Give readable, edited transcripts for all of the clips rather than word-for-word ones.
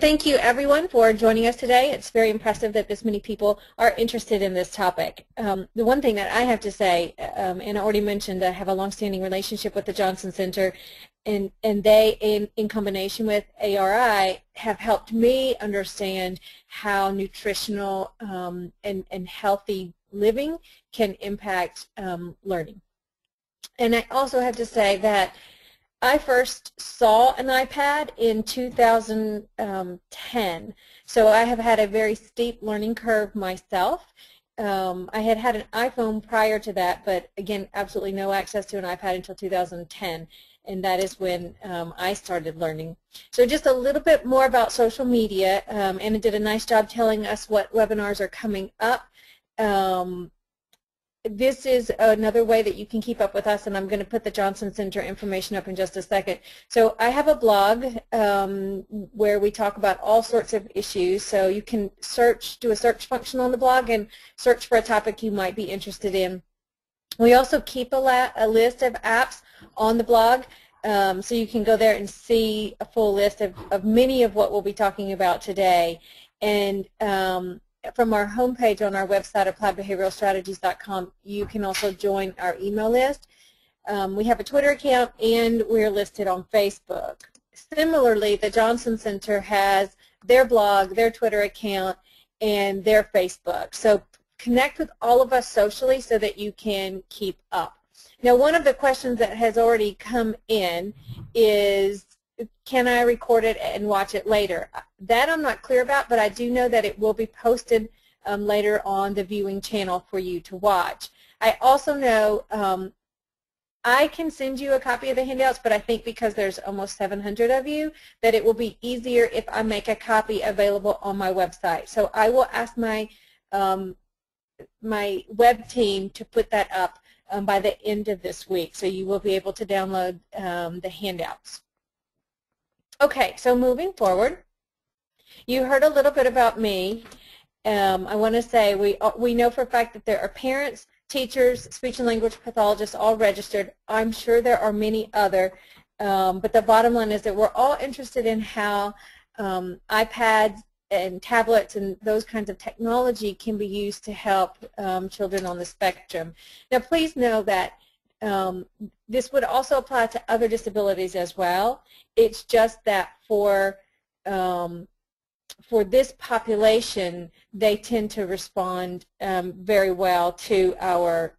Thank you, everyone, for joining us today. It's very impressive that this many people are interested in this topic. The one thing that I have to say, and I already mentioned, I have a longstanding relationship with the Johnson Center, and they, in combination with ARI, have helped me understand how nutritional and healthy living can impact learning. And I also have to say that I first saw an iPad in 2010, so I have had a very steep learning curve myself. I had had an iPhone prior to that, but again, absolutely no access to an iPad until 2010, and that is when I started learning. So just a little bit more about social media. Anna did a nice job telling us what webinars are coming up. This is another way that you can keep up with us, and I'm going to put the Johnson Center information up in just a second. So I have a blog where we talk about all sorts of issues. So you can do a search function on the blog and search for a topic you might be interested in. We also keep a list of apps on the blog, so you can go there and see a full list of many of what we'll be talking about today. And from our homepage on our website, appliedbehavioralstrategies.com, you can also join our email list. We have a Twitter account, and we're listed on Facebook. Similarly, the Johnson Center has their blog, their Twitter account, and their Facebook. So connect with all of us socially so that you can keep up. Now, one of the questions that has already come in is, can I record it and watch it later? That I'm not clear about, but I do know that it will be posted later on the viewing channel for you to watch. I also know I can send you a copy of the handouts, but I think because there's almost 700 of you, that it will be easier if I make a copy available on my website. So I will ask my web team to put that up by the end of this week, so you will be able to download the handouts. Okay, so moving forward, you heard a little bit about me. I want to say we know for a fact that there are parents, teachers, speech and language pathologists all registered. I'm sure there are many other, but the bottom line is that we're all interested in how iPads and tablets and those kinds of technology can be used to help children on the spectrum. Now, please know that this would also apply to other disabilities as well. It's just that for this population, they tend to respond very well to our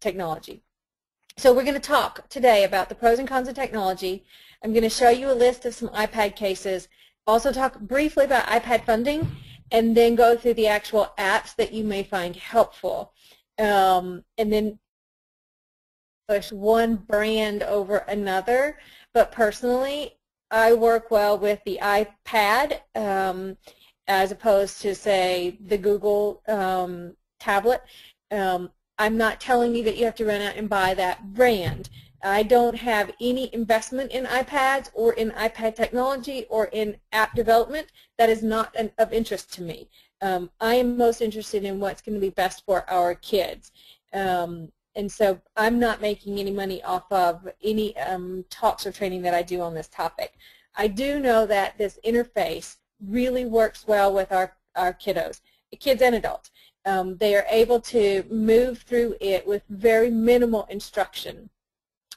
technology. So we're going to talk today about the pros and cons of technology. I'm going to show you a list of some iPad cases, also talk briefly about iPad funding, and then go through the actual apps that you may find helpful. And then push one brand over another, but personally I work well with the iPad as opposed to, say, the Google tablet. I'm not telling you that you have to run out and buy that brand. I don't have any investment in iPads or in iPad technology or in app development. That is not of interest to me. I am most interested in what's going to be best for our kids. And so I'm not making any money off of any talks or training that I do on this topic. I do know that this interface really works well with our kiddos, kids and adults. They are able to move through it with very minimal instruction.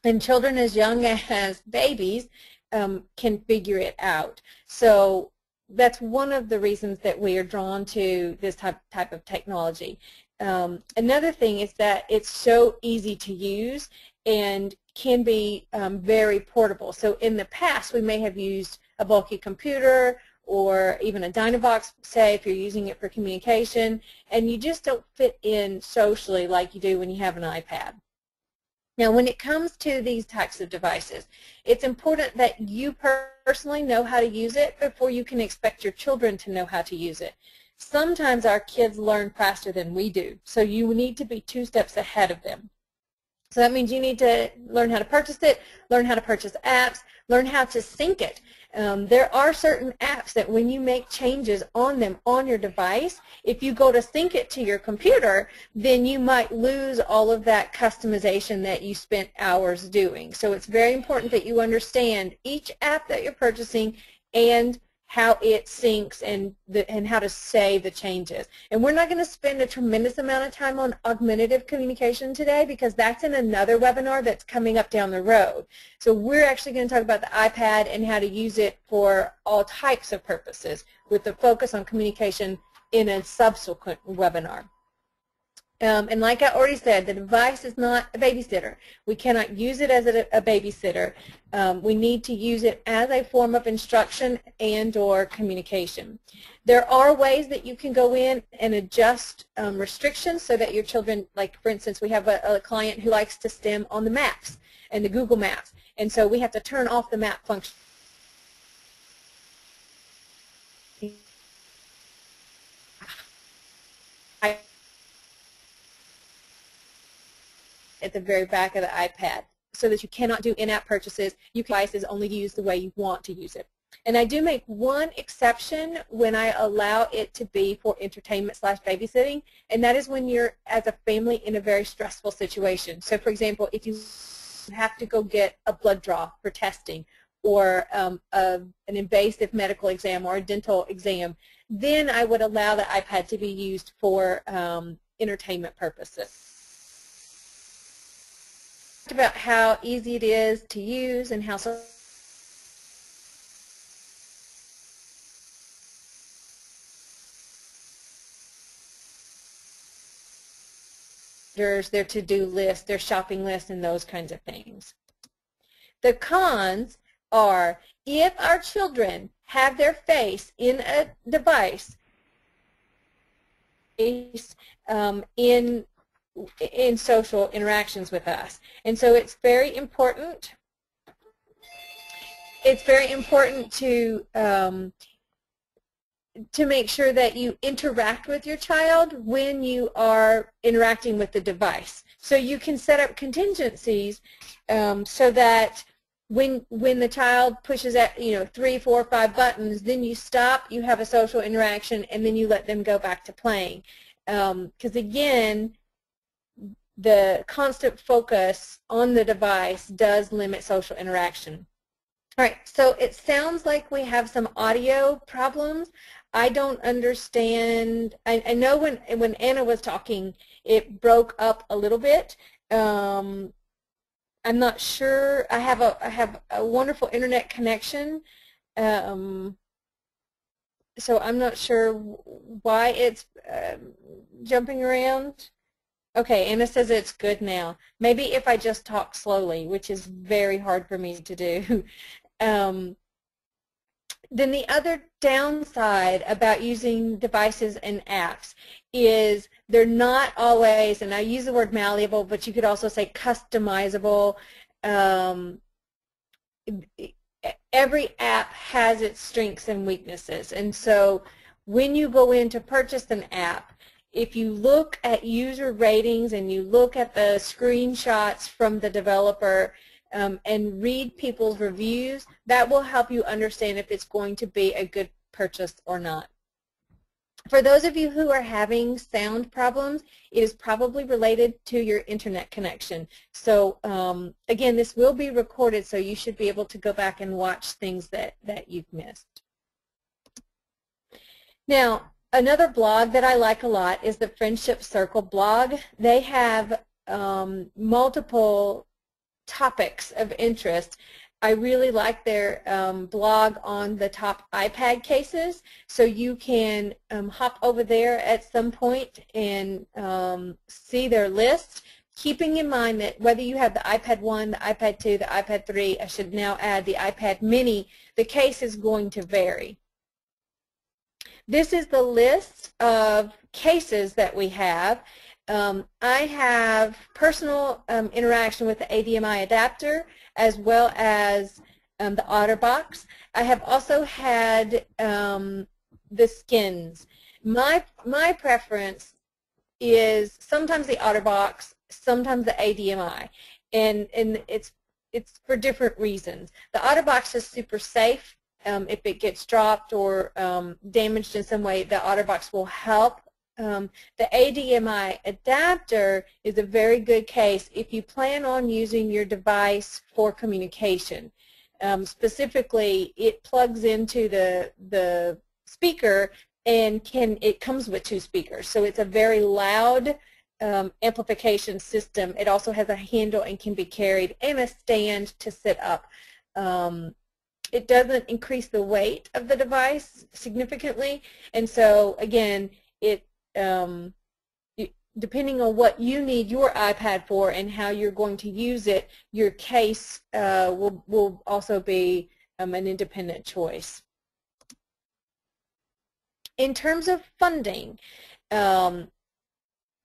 And children as young as babies can figure it out. So that's one of the reasons that we are drawn to this type of technology. Another thing is that it's so easy to use and can be very portable. So in the past, we may have used a bulky computer or even a Dynavox, say, if you're using it for communication, and you just don't fit in socially like you do when you have an iPad. Now, when it comes to these types of devices, it's important that you personally know how to use it before you can expect your children to know how to use it. Sometimes our kids learn faster than we do, so you need to be 2 steps ahead of them. So that means you need to learn how to purchase it, learn how to purchase apps, learn how to sync it. There are certain apps that when you make changes on them on your device, if you go to sync it to your computer, then you might lose all of that customization that you spent hours doing. So it's very important that you understand each app that you're purchasing and how it syncs and how to save the changes. And we're not going to spend a tremendous amount of time on augmentative communication today because that's in another webinar that's coming up down the road. So we're actually going to talk about the iPad and how to use it for all types of purposes with the focus on communication in a subsequent webinar. And like I already said, the device is not a babysitter. We cannot use it as a babysitter. We need to use it as a form of instruction and or communication. There are ways that you can go in and adjust restrictions so that your children, like for instance, we have a client who likes to stem on the maps and the Google Maps. And so we have to turn off the map function. At the very back of the iPad so that you cannot do in-app purchases. Your device is only used the way you want to use it. And I do make one exception when I allow it to be for entertainment / babysitting, and that is when you're, as a family, in a very stressful situation. So, for example, if you have to go get a blood draw for testing or an invasive medical exam or a dental exam, then I would allow the iPad to be used for entertainment purposes. About how easy it is to use and how their to-do list, their shopping list, and those kinds of things. The cons are if our children have their face in a device in social interactions with us. And so it's very important to make sure that you interact with your child when you are interacting with the device. So you can set up contingencies so that when the child pushes at 3, 4, 5 buttons, then you stop, you have a social interaction, and then you let them go back to playing. Because again, the constant focus on the device does limit social interaction. All right, so it sounds like we have some audio problems. I don't understand. I know when Anna was talking, it broke up a little bit. I'm not sure. I have a wonderful internet connection, so I'm not sure why it's jumping around. Okay, Anna says it's good now. Maybe if I just talk slowly, which is very hard for me to do. Then the other downside about using devices and apps is they're not always, and I use the word malleable, but you could also say customizable. Every app has its strengths and weaknesses, and so when you go in to purchase an app, if you look at user ratings and you look at the screenshots from the developer and read people's reviews, that will help you understand if it's going to be a good purchase or not. For those of you who are having sound problems, it is probably related to your internet connection. So again, this will be recorded, so you should be able to go back and watch things that you've missed. Now, another blog that I like a lot is the Friendship Circle blog. They have multiple topics of interest. I really like their blog on the top iPad cases, so you can hop over there at some point and see their list, keeping in mind that whether you have the iPad 1, the iPad 2, the iPad 3, I should now add the iPad mini, the case is going to vary. This is the list of cases that we have. I have personal interaction with the ADMI adapter as well as the OtterBox. I have also had the skins. My preference is sometimes the OtterBox, sometimes the ADMI, and it's for different reasons. The OtterBox is super safe. If it gets dropped or damaged in some way, the OtterBox will help. The ADMI adapter is a very good case if you plan on using your device for communication. Specifically, it plugs into the speaker, and it comes with 2 speakers. So it's a very loud amplification system. It also has a handle and can be carried, and a stand to sit up. It doesn't increase the weight of the device significantly, and so again, depending on what you need your iPad for and how you're going to use it, your case will also be an independent choice. In terms of funding, I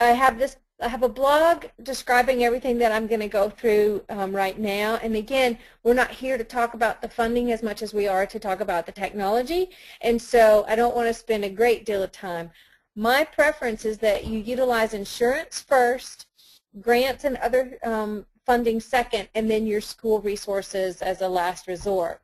have a blog describing everything that I'm going to go through right now. And again, we're not here to talk about the funding as much as we are to talk about the technology. And so I don't want to spend a great deal of time. My preference is that you utilize insurance first, grants and other funding second, and then your school resources as a last resort.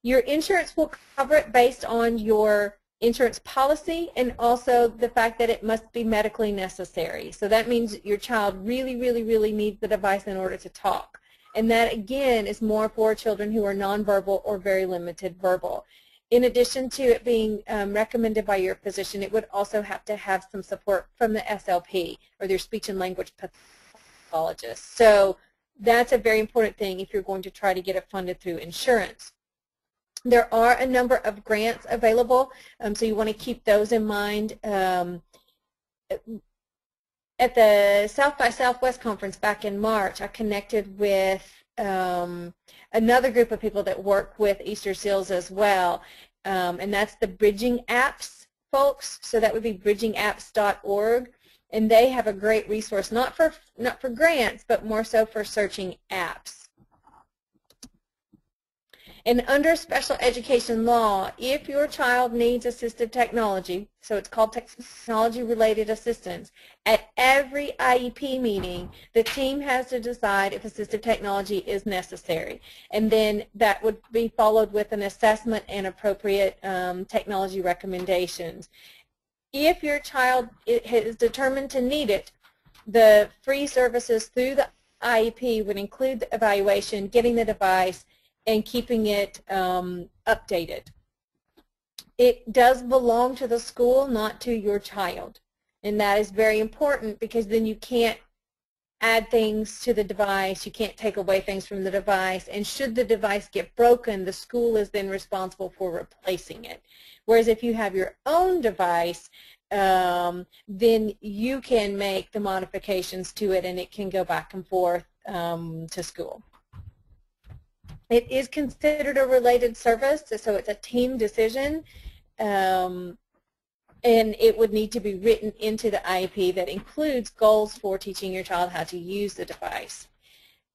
Your insurance will cover it based on your insurance policy, and also the fact that it must be medically necessary. So that means your child really, really, really needs the device in order to talk. And that, again, is more for children who are nonverbal or very limited verbal. In addition to it being recommended by your physician, it would also have to have some support from the SLP, or their speech and language pathologist. So that's a very important thing if you're going to try to get it funded through insurance. There are a number of grants available, so you want to keep those in mind. At the South by Southwest conference back in March, I connected with another group of people that work with Easter Seals as well, and that's the Bridging Apps folks. So that would be bridgingapps.org, and they have a great resource, not for grants, but more so for searching apps. And under special education law, if your child needs assistive technology, so it's called technology-related assistance, at every IEP meeting, the team has to decide if assistive technology is necessary. And then that would be followed with an assessment and appropriate technology recommendations. If your child is determined to need it, the free services through the IEP would include the evaluation, getting the device, and keeping it updated. It does belong to the school, not to your child. And that is very important, because then you can't add things to the device, you can't take away things from the device, and should the device get broken, the school is then responsible for replacing it. Whereas if you have your own device, then you can make the modifications to it, and it can go back and forth to school. It is considered a related service, so it's a team decision, and it would need to be written into the IEP that includes goals for teaching your child how to use the device.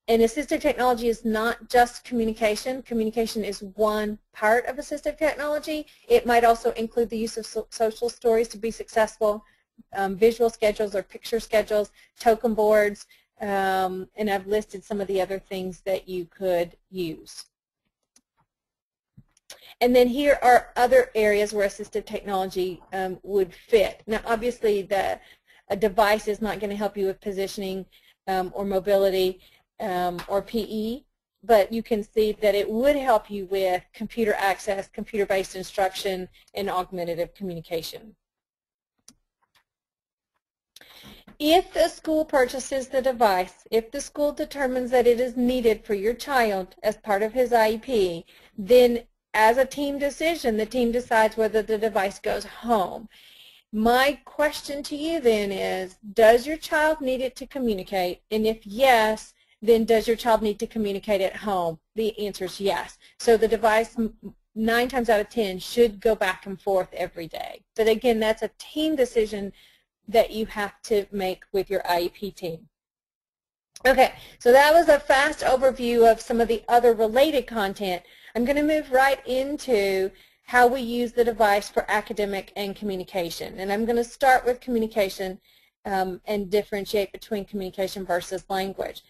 And assistive technology is not just communication. Communication is one part of assistive technology. It might also include the use of social stories to be successful, visual schedules or picture schedules, token boards, and I've listed some of the other things that you could use. And then here are other areas where assistive technology would fit. Now, obviously, a device is not going to help you with positioning or mobility or PE, but you can see that it would help you with computer access, computer-based instruction, and augmentative communication. If the school purchases the device, if the school determines that it is needed for your child as part of his IEP, then as a team decision, the team decides whether the device goes home. My question to you then is, does your child need it to communicate? And if yes, then does your child need to communicate at home? The answer is yes. So the device 9 times out of 10 should go back and forth every day. But again, that's a team decision that you have to make with your IEP team. Okay, so that was a fast overview of some of the other related content. I'm going to move right into how we use the device for academic and communication. And I'm going to start with communication and differentiate between communication versus language.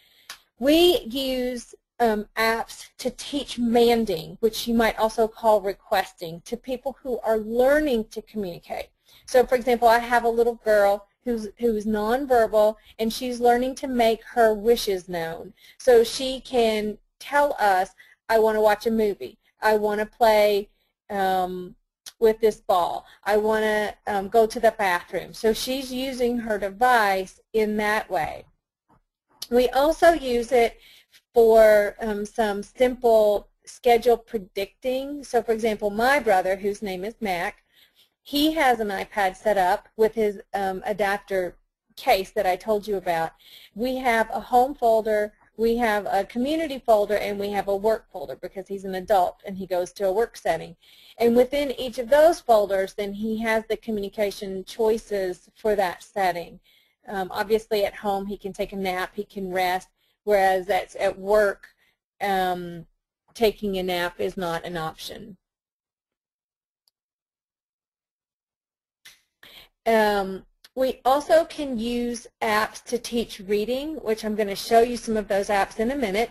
We use apps to teach manding, which you might also call requesting, to people who are learning to communicate. So, for example, I have a little girl who's nonverbal, and she's learning to make her wishes known. So she can tell us, I want to watch a movie, I want to play with this ball, I want to go to the bathroom. So she's using her device in that way. We also use it for some simple schedule predicting. So for example, my brother, whose name is Mac, he has an iPad set up with his adapter case that I told you about. We have a home folder, we have a community folder, and we have a work folder because he's an adult and he goes to a work setting. And within each of those folders, then he has the communication choices for that setting. Obviously at home he can take a nap, he can rest, whereas that's at work, taking a nap is not an option. We also can use apps to teach reading, which I'm going to show you some of those apps in a minute.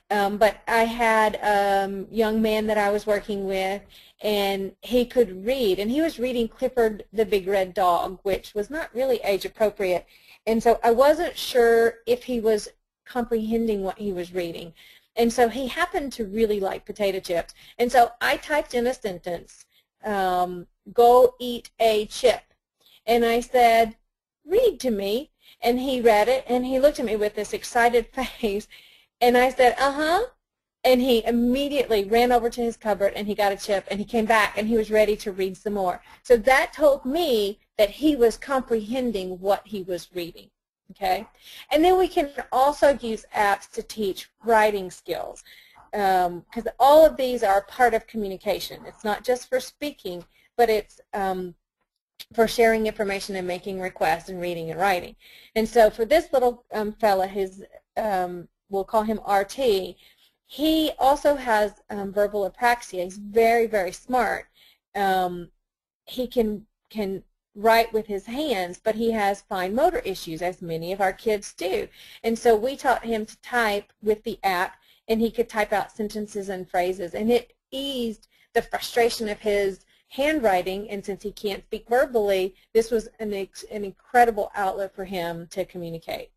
But I had a young man that I was working with, and he could read, and he was reading Clifford the Big Red Dog, which was not really age appropriate. And so I wasn't sure if he was comprehending what he was reading. And so he happened to really like potato chips. And so I typed in a sentence, go eat a chip. And I said, read to me. And he read it, and he looked at me with this excited face. And I said, uh-huh. And he immediately ran over to his cupboard, and he got a chip, and he came back, and he was ready to read some more. So that told me that he was comprehending what he was reading. Okay? And then we can also use apps to teach writing skills, because all of these are part of communication. It's not just for speaking, but it's for sharing information and making requests and reading and writing. And so for this little fella, we'll call him RT, he also has verbal apraxia. He's very, very smart. He can write with his hands, but he has fine motor issues, as many of our kids do. And so we taught him to type with the app, and he could type out sentences and phrases, and it eased the frustration of his handwriting. And since he can't speak verbally, this was an incredible outlet for him to communicate.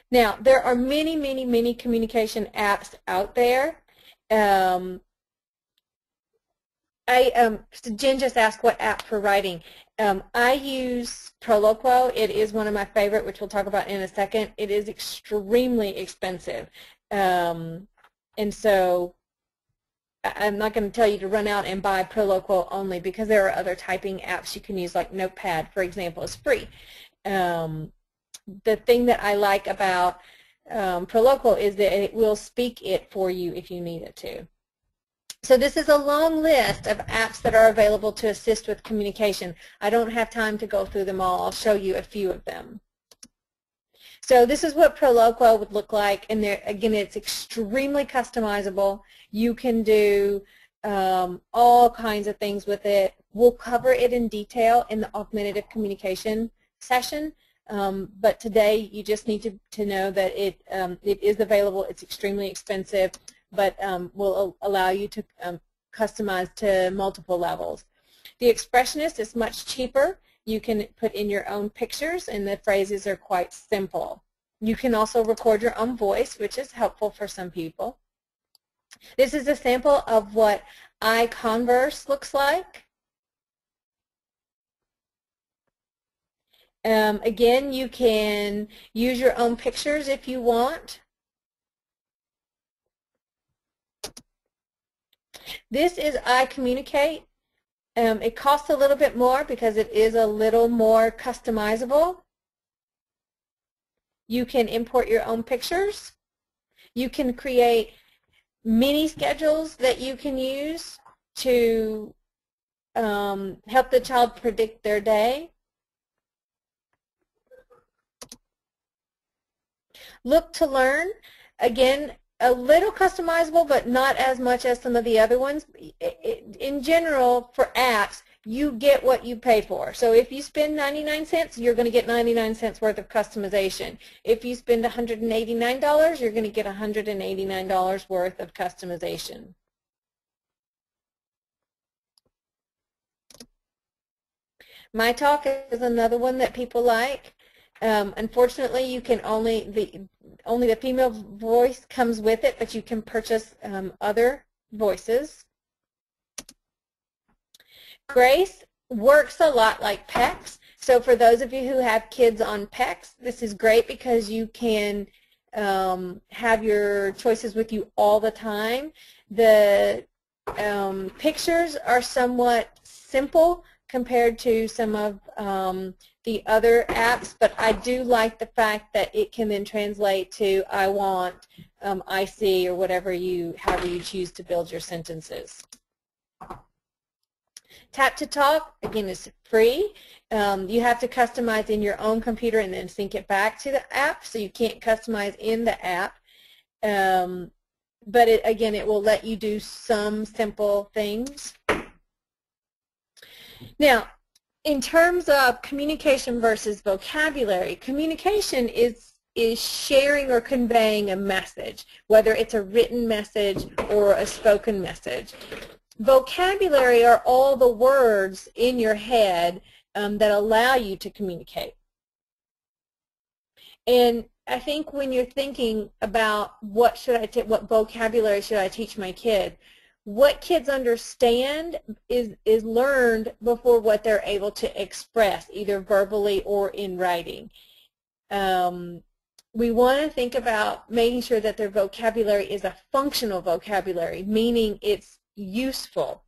Now, there are many, many, many communication apps out there. Jen just asked what app for writing. I use Proloquo. It is one of my favorite, which we'll talk about in a second. It is extremely expensive. And so I'm not going to tell you to run out and buy Proloquo only, because there are other typing apps you can use, like Notepad, for example, is free. The thing that I like about Proloquo is that it will speak it for you if you need it to. So this is a long list of apps that are available to assist with communication. I don't have time to go through them all. I'll show you a few of them. So this is what Proloquo would look like, and there, again, it's extremely customizable. You can do all kinds of things with it. We'll cover it in detail in the augmentative communication session, but today you just need to know that it is available. It's extremely expensive, but will allow you to customize to multiple levels. The Expressionist is much cheaper. You can put in your own pictures, and the phrases are quite simple. You can also record your own voice, which is helpful for some people. This is a sample of what iConverse looks like. Again, you can use your own pictures if you want. This is iCommunicate. It costs a little bit more because it is a little more customizable. You can import your own pictures. You can create mini schedules that you can use to help the child predict their day. Look to Learn, again, a little customizable, but not as much as some of the other ones. In general, for apps, you get what you pay for. So if you spend 99 cents, you're going to get 99 cents worth of customization. If you spend $189, you're going to get $189 worth of customization. My Talk is another one that people like. Unfortunately, you can only the female voice comes with it, but you can purchase other voices. Grace works a lot like PECS. So for those of you who have kids on PECS, this is great because you can have your choices with you all the time. The pictures are somewhat simple compared to some of the other apps, but I do like the fact that it can then translate to I want, I see, or however you choose to build your sentences. Tap to Talk, again, is free. You have to customize in your own computer and then sync it back to the app, so you can't customize in the app. But again, it will let you do some simple things. Now, in terms of communication versus vocabulary, communication is sharing or conveying a message, whether it's a written message or a spoken message. Vocabulary are all the words in your head that allow you to communicate. And I think when you're thinking about what vocabulary should I teach my kid, what kids understand is learned before what they're able to express, either verbally or in writing. We want to think about making sure that their vocabulary is a functional vocabulary, meaning it's useful.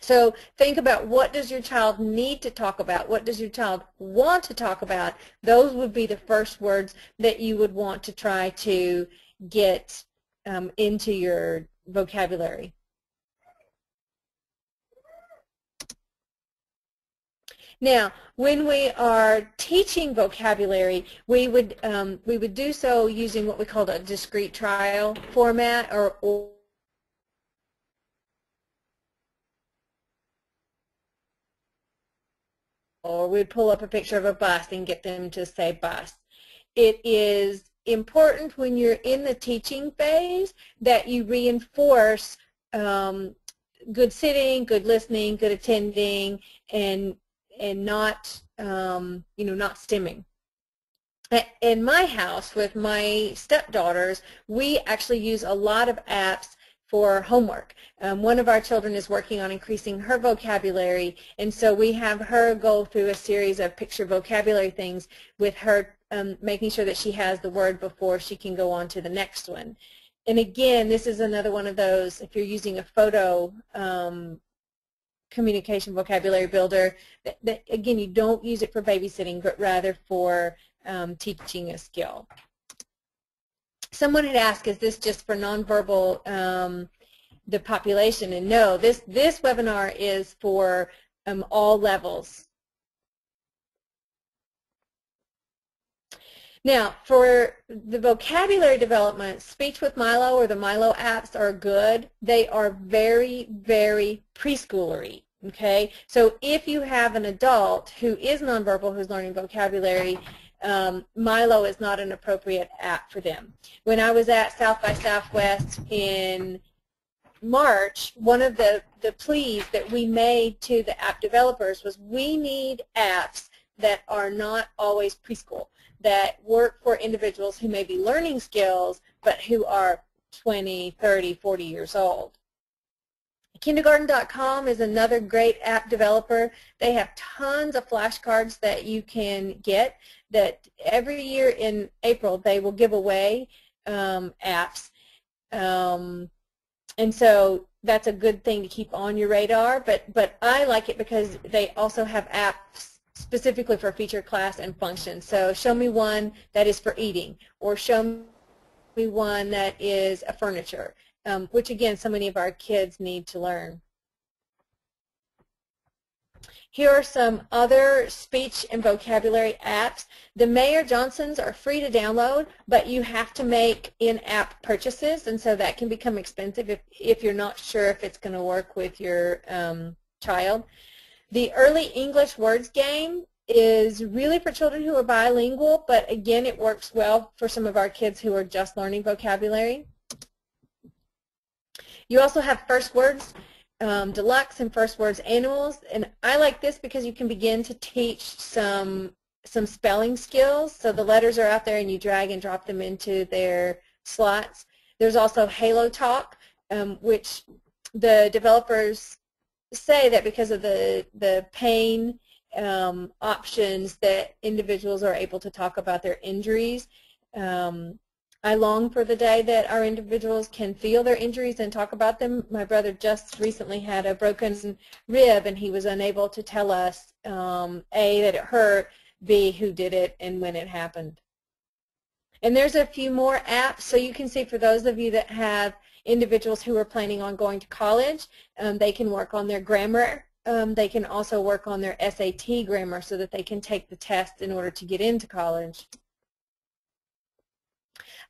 So think about, what does your child need to talk about? What does your child want to talk about? Those would be the first words that you would want to try to get into your vocabulary. Now, when we are teaching vocabulary, we would do so using what we call a discrete trial format, or we'd pull up a picture of a bus and get them to say bus. It is important when you're in the teaching phase that you reinforce good sitting, good listening, good attending, and not not stimming. In my house with my stepdaughters, we actually use a lot of apps for homework. One of our children is working on increasing her vocabulary, and so we have her go through a series of picture vocabulary things with her, making sure that she has the word before she can go on to the next one. And again, this is another one of those, if you're using a photo communication vocabulary builder, that again, you don't use it for babysitting, but rather for teaching a skill. Someone had asked, is this just for nonverbal, the population? And no, this webinar is for all levels. Now, for the vocabulary development, Speech with Milo or the Milo apps are good. They are very, very preschoolery. Okay, so if you have an adult who is nonverbal who's learning vocabulary, Milo is not an appropriate app for them. When I was at South by Southwest in March, one of the pleas that we made to the app developers was, we need apps that are not always preschool, that work for individuals who may be learning skills but who are 20, 30, 40 years old. Kindergarten.com is another great app developer. They have tons of flashcards that you can get, that every year in April they will give away apps. And so that's a good thing to keep on your radar, but I like it because they also have apps specifically for feature, class, and function. So show me one that is for eating, or show me one that is a furniture, which again, so many of our kids need to learn. Here are some other speech and vocabulary apps. The Mayor Johnsons are free to download, but you have to make in-app purchases, and so that can become expensive if you're not sure if it's going to work with your child. The Early English Words game is really for children who are bilingual, but again, it works well for some of our kids who are just learning vocabulary. You also have First Words Deluxe and First Words Annuals, and I like this because you can begin to teach some some spelling skills. So the letters are out there and you drag and drop them into their slots. There's also Halo Talk, which the developers say that because of the pain options that individuals are able to talk about their injuries. I long for the day that our individuals can feel their injuries and talk about them. My brother just recently had a broken rib and he was unable to tell us, A, that it hurt, B, who did it, and when it happened. And there's a few more apps, so you can see for those of you that have individuals who are planning on going to college, they can work on their grammar. They can also work on their SAT grammar so that they can take the test in order to get into college.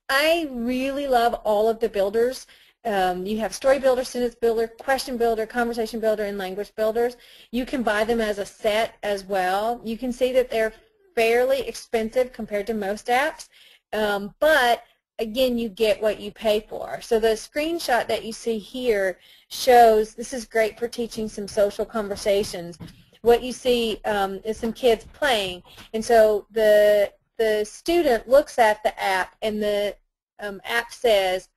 I really love all of the builders. You have story builder, sentence builder, question builder, conversation builder, and language builders. You can buy them as a set as well. You can see that they're fairly expensive compared to most apps, but again, you get what you pay for. So the screenshot that you see here shows this is great for teaching some social conversations. What you see is some kids playing, and so the student looks at the app and the app says,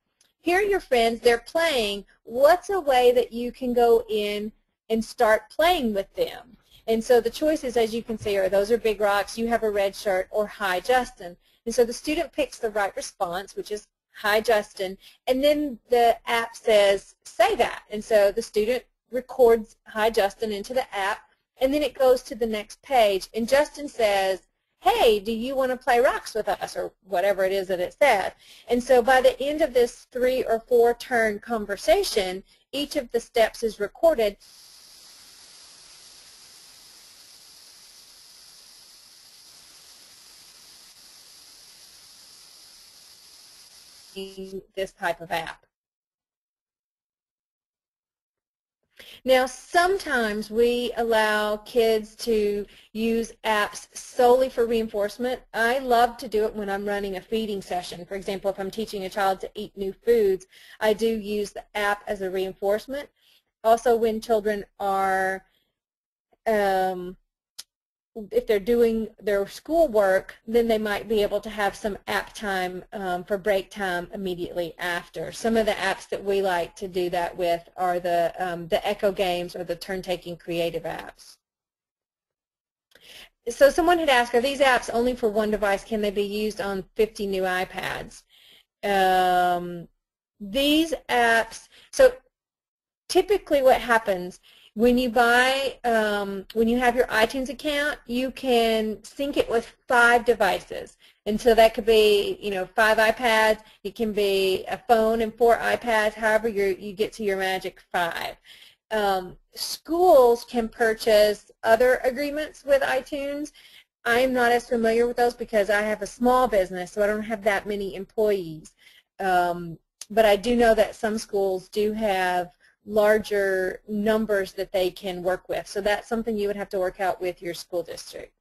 here are your friends, they're playing, what's a way that you can go in and start playing with them? And so the choices, as you can see, are those are big rocks, you have a red shirt, or hi Justin. And so the student picks the right response, which is hi Justin, and then the app says say that. And so the student records hi Justin into the app, and then it goes to the next page, and Justin says, hey, do you want to play rocks with us, or whatever it is that it said. And so by the end of this 3 or 4 turn conversation, each of the steps is recorded. This type of app. Now, sometimes we allow kids to use apps solely for reinforcement. I love to do it when I'm running a feeding session. For example, if I'm teaching a child to eat new foods, I do use the app as a reinforcement. Also, when children are if they're doing their schoolwork, then they might be able to have some app time for break time immediately after. Some of the apps that we like to do that with are the Echo games or the turn-taking creative apps. So someone had asked, are these apps only for one device? Can they be used on 50 new iPads? These apps, so typically what happens when you buy, when you have your iTunes account, you can sync it with 5 devices. And so that could be, 5 iPads. It can be a phone and 4 iPads. However, you get to your magic 5. Schools can purchase other agreements with iTunes. I'm not as familiar with those because I have a small business, so I don't have that many employees. But I do know that some schools do have larger numbers that they can work with. So that's something you would have to work out with your school district.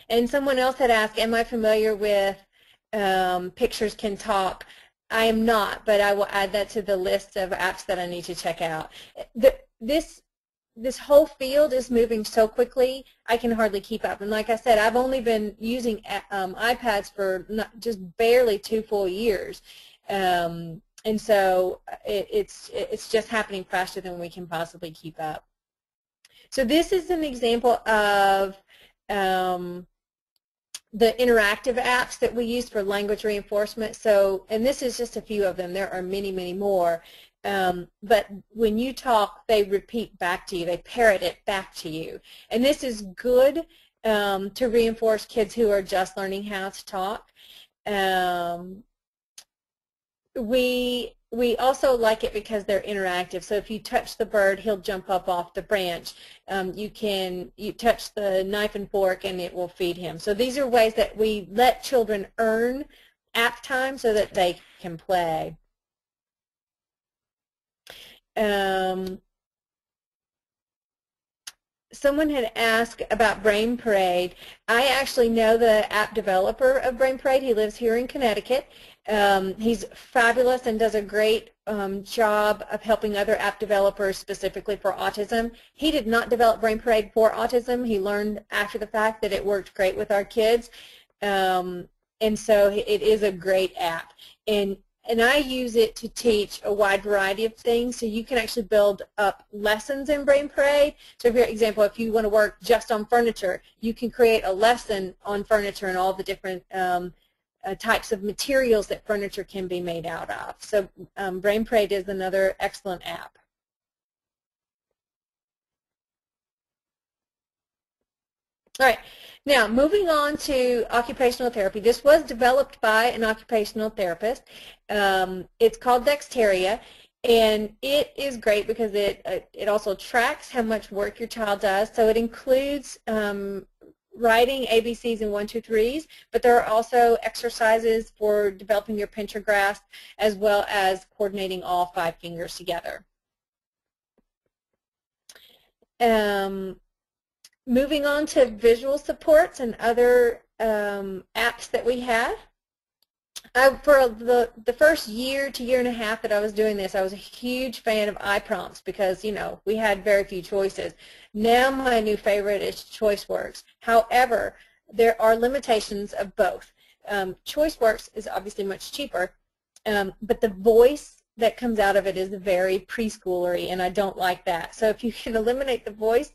And someone else had asked, am I familiar with Pictures Can Talk? I am not, but I will add that to the list of apps that I need to check out. This whole field is moving so quickly, I can hardly keep up. And like I said, I've only been using iPads for just barely 2 full years. And so it's just happening faster than we can possibly keep up. So this is an example of the interactive apps that we use for language reinforcement. So, and this is just a few of them. There are many, many more. But when you talk, they repeat back to you. They parrot it back to you. And this is good to reinforce kids who are just learning how to talk. We also like it because they're interactive. So if you touch the bird, he'll jump up off the branch. You touch the knife and fork, and it will feed him. So these are ways that we let children earn app time so that they can play. someone had asked about Brain Parade. I actually know the app developer of Brain Parade. He lives here in Connecticut. He's fabulous and does a great job of helping other app developers specifically for autism. He did not develop Brain Parade for autism. He learned after the fact that it worked great with our kids. And so it is a great app. And I use it to teach a wide variety of things, so you can actually build up lessons in Brain Parade. So for example, if you want to work just on furniture, you can create a lesson on furniture and all the different types of materials that furniture can be made out of. So Brain Parade is another excellent app. All right, now moving on to occupational therapy. This was developed by an occupational therapist. It's called Dexteria, and it is great because it also tracks how much work your child does. So it includes writing ABCs and 1, 2, 3s, but there are also exercises for developing your pincher grasp as well as coordinating all 5 fingers together. Moving on to visual supports and other apps that we have. For the first year to year and a half that I was doing this, I was a huge fan of iPrompts because, you know, we had very few choices. Now my new favorite is ChoiceWorks. However, there are limitations of both. ChoiceWorks is obviously much cheaper, but the voice that comes out of it is very preschoolery, and I don't like that. So if you can eliminate the voice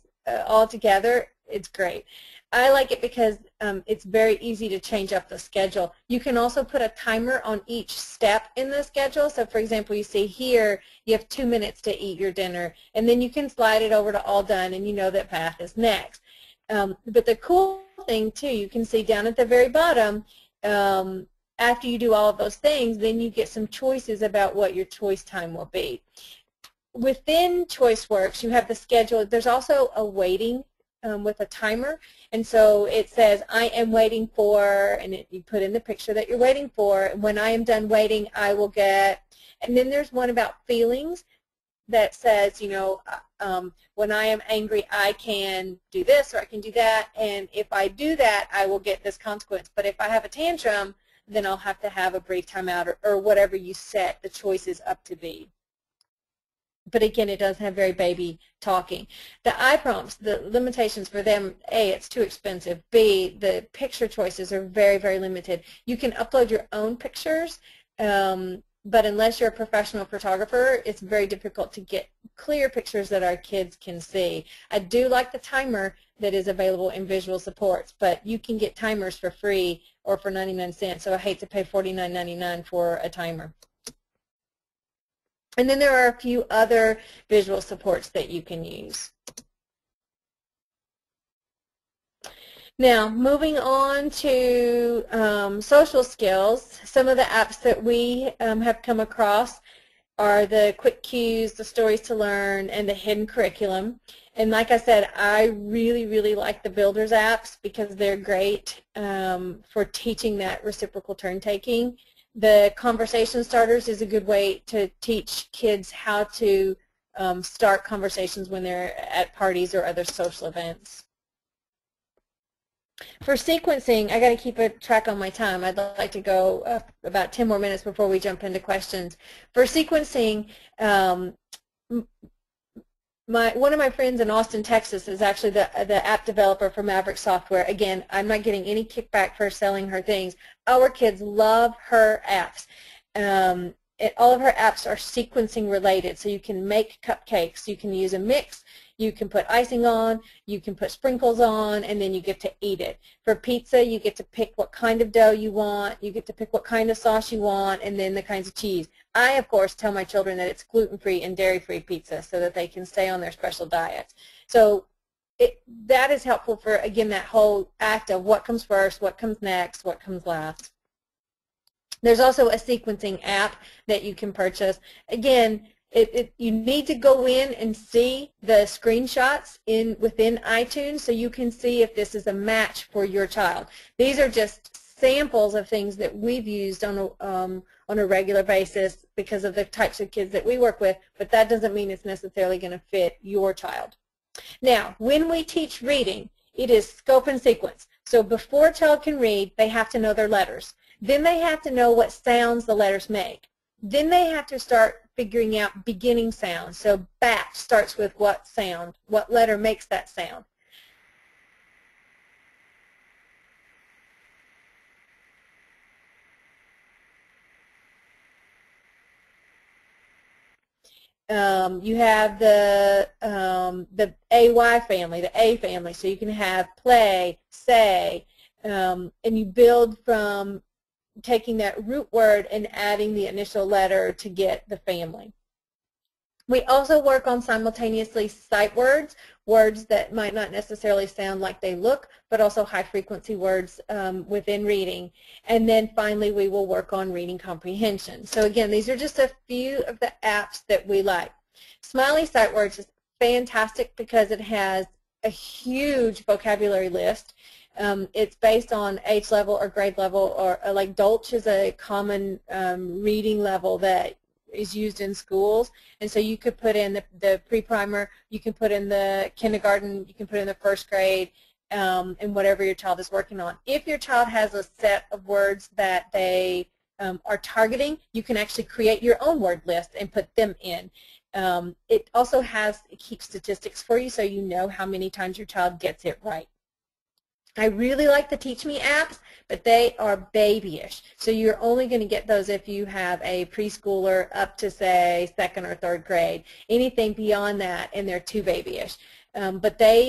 altogether, it's great. I like it because it's very easy to change up the schedule. You can also put a timer on each step in the schedule. So for example, you see here you have 2 minutes to eat your dinner, and then you can slide it over to all done, and you know that math is next. But the cool thing too, you can see down at the very bottom, after you do all of those things, then you get some choices about what your choice time will be. Within ChoiceWorks, you have the schedule. There's also a waiting with a timer, and so it says, I am waiting for, and you put in the picture that you're waiting for. When I am done waiting, I will get, and then there's one about feelings that says, you know, when I am angry, I can do this or I can do that, and if I do that, I will get this consequence. But if I have a tantrum, then I'll have to have a brief timeout, or whatever you set the choices up to be. But again, it does have very baby talking. The iPrompts, the limitations for them, A, it's too expensive. B, the picture choices are very, very limited. You can upload your own pictures, but unless you're a professional photographer, it's very difficult to get clear pictures that our kids can see. I do like the timer that is available in visual supports, but you can get timers for free or for 99 cents, so I hate to pay $49.99 for a timer. And then there are a few other visual supports that you can use. Now, moving on to social skills, some of the apps that we have come across are the Quick Cues, the Stories to Learn, and the Hidden Curriculum. And like I said, I really, really like the Builders apps because they're great for teaching that reciprocal turn-taking. The Conversation Starters is a good way to teach kids how to start conversations when they're at parties or other social events. For sequencing, I got to keep a track on my time. I'd like to go about 10 more minutes before we jump into questions. For sequencing, one of my friends in Austin, Texas is actually the app developer for Maverick Software. Again, I'm not getting any kickback for selling her things. Our kids love her apps. All of her apps are sequencing related, so you can make cupcakes. You can use a mix. You can put icing on, you can put sprinkles on, and then you get to eat it. For pizza, you get to pick what kind of dough you want, you get to pick what kind of sauce you want, and then the kinds of cheese. I, of course, tell my children that it's gluten-free and dairy-free pizza so that they can stay on their special diets. So that is helpful for, again, that whole act of what comes first, what comes next, what comes last. There's also a sequencing app that you can purchase. Again, you need to go in and see the screenshots within iTunes so you can see if this is a match for your child. These are just samples of things that we've used on a regular basis because of the types of kids that we work with, but that doesn't mean it's necessarily going to fit your child. Now, when we teach reading, it is scope and sequence. So before a child can read, they have to know their letters. Then they have to know what sounds the letters make. Then they have to start figuring out beginning sounds. So bat starts with what sound, what letter makes that sound. You have the AY family, the A family, so you can have play, say, and you build from taking that root word and adding the initial letter to get the family. We also work on simultaneously sight words, words that might not necessarily sound like they look, but also high-frequency words within reading. And then finally, we will work on reading comprehension. So again, these are just a few of the apps that we like. Smiley Sight Words is fantastic because it has a huge vocabulary list. It's based on age level or grade level, or like Dolch is a common reading level that is used in schools, and so you could put in the pre-primer, you can put in the kindergarten, you can put in the first grade, and whatever your child is working on. If your child has a set of words that they are targeting, you can actually create your own word list and put them in. It also keeps statistics for you, so you know how many times your child gets it right. I really like the Teach Me apps, but they are babyish. So you're only going to get those if you have a preschooler up to, say, 2nd or 3rd grade. Anything beyond that, and they're too babyish. But they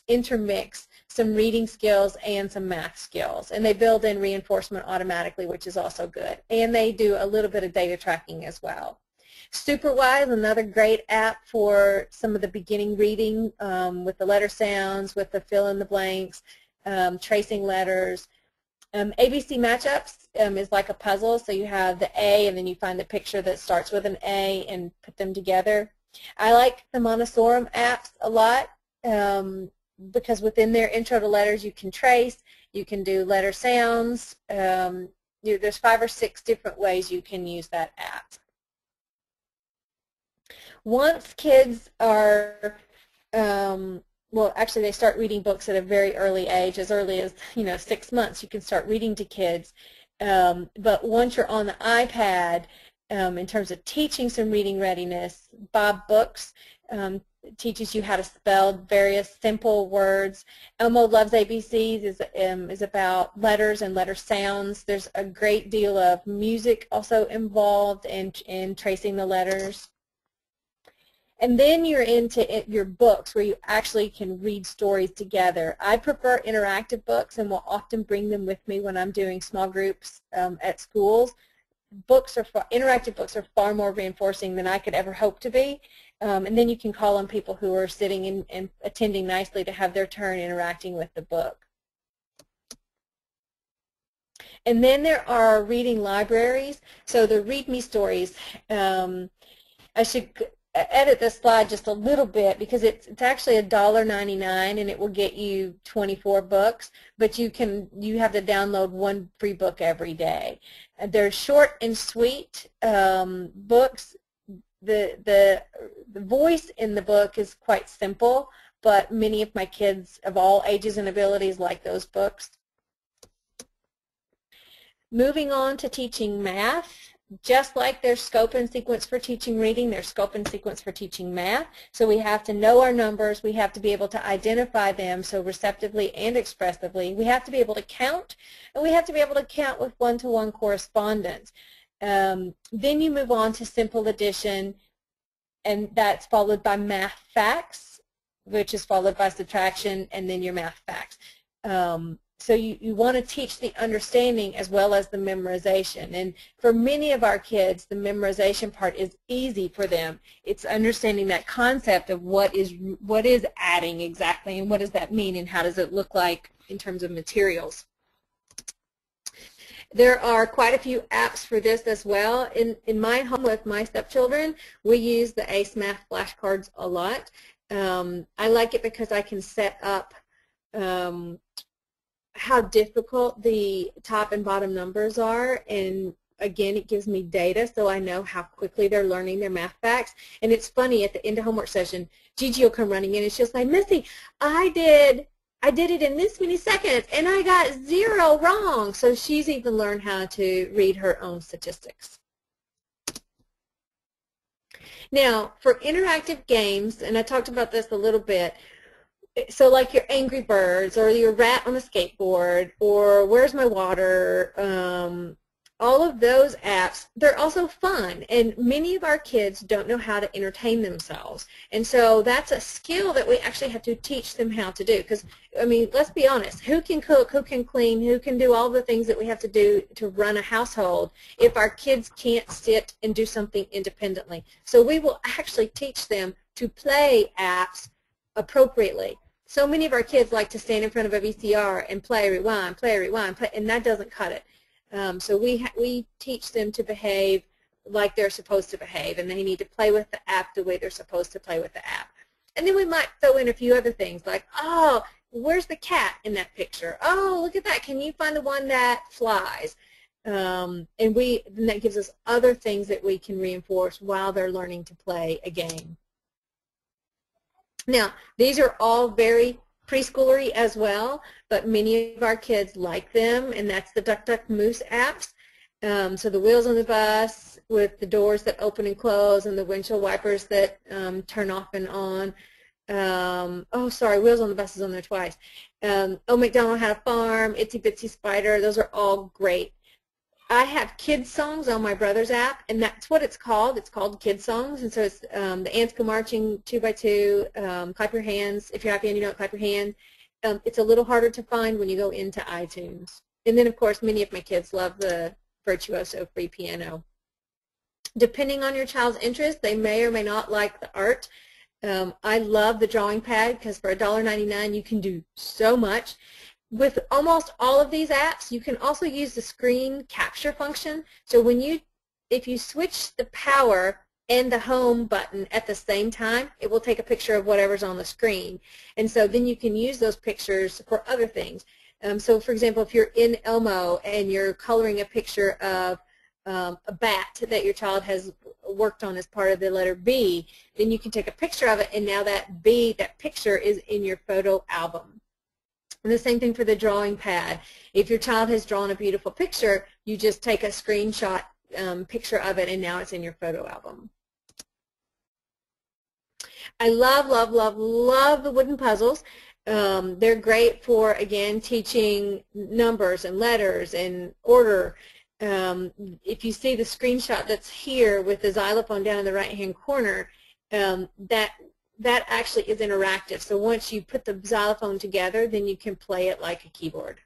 intermix some reading skills and some math skills. And they build in reinforcement automatically, which is also good. And they do a little bit of data tracking as well. Superwise, another great app for some of the beginning reading with the letter sounds, with the fill in the blanks, tracing letters. ABC Matchups is like a puzzle, so you have the A and then you find the picture that starts with an A and put them together. I like the Montessori apps a lot because within their intro to letters you can trace, you can do letter sounds. There's 5 or 6 different ways you can use that app. Once kids are, well, actually they start reading books at a very early age, as early as 6 months. You can start reading to kids. But once you're on the iPad, in terms of teaching some reading readiness, Bob Books teaches you how to spell various simple words. Elmo Loves ABCs is about letters and letter sounds. There's a great deal of music also involved in tracing the letters. And then you're into your books where you actually can read stories together. I prefer interactive books and will often bring them with me when I'm doing small groups at schools. Interactive books are far more reinforcing than I could ever hope to be. And then you can call on people who are sitting and attending nicely to have their turn interacting with the book. And then there are reading libraries. So the Read Me stories, I should edit this slide just a little bit because it's actually $1.99 and it will get you 24 books, but you have to download 1 free book every day. They're short and sweet books. The voice in the book is quite simple, but many of my kids of all ages and abilities like those books. Moving on to teaching math. Just like there's scope and sequence for teaching reading, there's scope and sequence for teaching math. So we have to know our numbers. We have to be able to identify them, so receptively and expressively. We have to be able to count, and we have to be able to count with one-to-one correspondence. Then you move on to simple addition, and that's followed by math facts, which is followed by subtraction, and then your math facts. So you want to teach the understanding as well as the memorization. And for many of our kids, the memorization part is easy for them. It's understanding that concept of what is adding exactly, and what does that mean, and how does it look like in terms of materials. There are quite a few apps for this as well. In my home with my stepchildren, we use the ACE Math flashcards a lot. I like it because I can set up how difficult the top and bottom numbers are, and again, it gives me data so I know how quickly they're learning their math facts. And it's funny, at the end of homework session, Gigi will come running in and she'll say, Missy, I did it in this many seconds and I got 0 wrong. So she's even learned how to read her own statistics. Now, for interactive games, and I talked about this a little bit, so like your Angry Birds or your Rat on a Skateboard or Where's My Water, all of those apps, they're also fun, and many of our kids don't know how to entertain themselves. And so that's a skill that we actually have to teach them how to do, because, I mean, let's be honest, who can cook, who can clean, who can do all the things that we have to do to run a household if our kids can't sit and do something independently? So we will actually teach them to play apps appropriately. So many of our kids like to stand in front of a VCR and play, rewind, and that doesn't cut it. So we teach them to behave like they're supposed to behave, and they need to play with the app the way they're supposed to play with the app. And then we might throw in a few other things like, oh, where's the cat in that picture? Oh, look at that. Can you find the one that flies? And then that gives us other things that we can reinforce while they're learning to play a game. Now, these are all very preschoolery as well, but many of our kids like them, and that's the Duck Duck Moose apps. So the wheels on the bus with the doors that open and close and the windshield wipers that turn off and on. Oh, sorry, Wheels on the Bus is on there twice. Oh, MacDonald Had a Farm, Itsy Bitsy Spider, those are all great. I have kids songs on my brother's app, and that's what it's called. It's called Kids Songs, and so it's the ants go marching 2 by 2. Clap your hands. If you're happy and you don't, clap your hands. It's a little harder to find when you go into iTunes. And then, of course, many of my kids love the Virtuoso free piano. Depending on your child's interest, they may or may not like the art. I love the drawing pad because for $1.99 you can do so much. With almost all of these apps, you can also use the screen capture function. So if you switch the power and the home button at the same time, it will take a picture of whatever's on the screen. And so then you can use those pictures for other things. So for example, if you're in Elmo and you're coloring a picture of a bat that your child has worked on as part of the letter B, then you can take a picture of it, and now that picture is in your photo album. And the same thing for the drawing pad. If your child has drawn a beautiful picture, you just take a screenshot picture of it, and now it's in your photo album. I love, love, love, love the wooden puzzles. They're great for, again, teaching numbers and letters and order. If you see the screenshot that's here with the xylophone down in the right-hand corner, that actually is interactive. So once you put the xylophone together, then you can play it like a keyboard.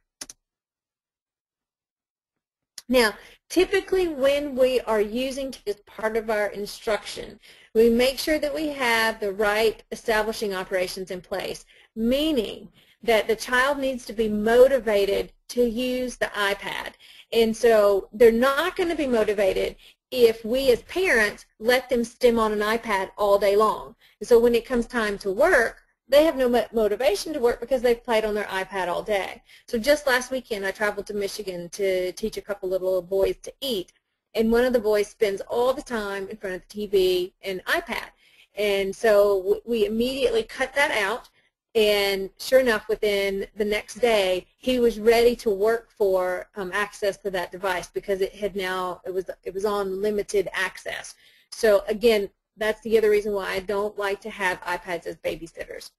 Now, typically when we are using as part of our instruction, we make sure that we have the right establishing operations in place, meaning that the child needs to be motivated to use the iPad. And so they're not going to be motivated if we as parents let them stim on an iPad all day long. And so when it comes time to work, they have no motivation to work because they've played on their iPad all day. So just last weekend I traveled to Michigan to teach a couple of little boys to eat, and one of the boys spends all the time in front of the TV and iPad. And so we immediately cut that out, and sure enough, within the next day, he was ready to work for access to that device because it was on limited access. So again, that's the other reason why I don't like to have iPads as babysitters.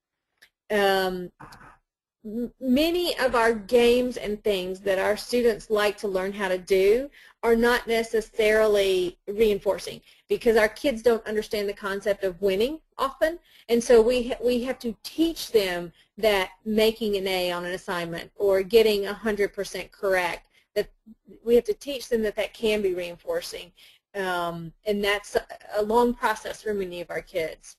Many of our games and things that our students like to learn how to do are not necessarily reinforcing because our kids don't understand the concept of winning often, and so we have to teach them that making an A on an assignment or getting 100% correct, that we have to teach them that can be reinforcing, and that's a long process for many of our kids.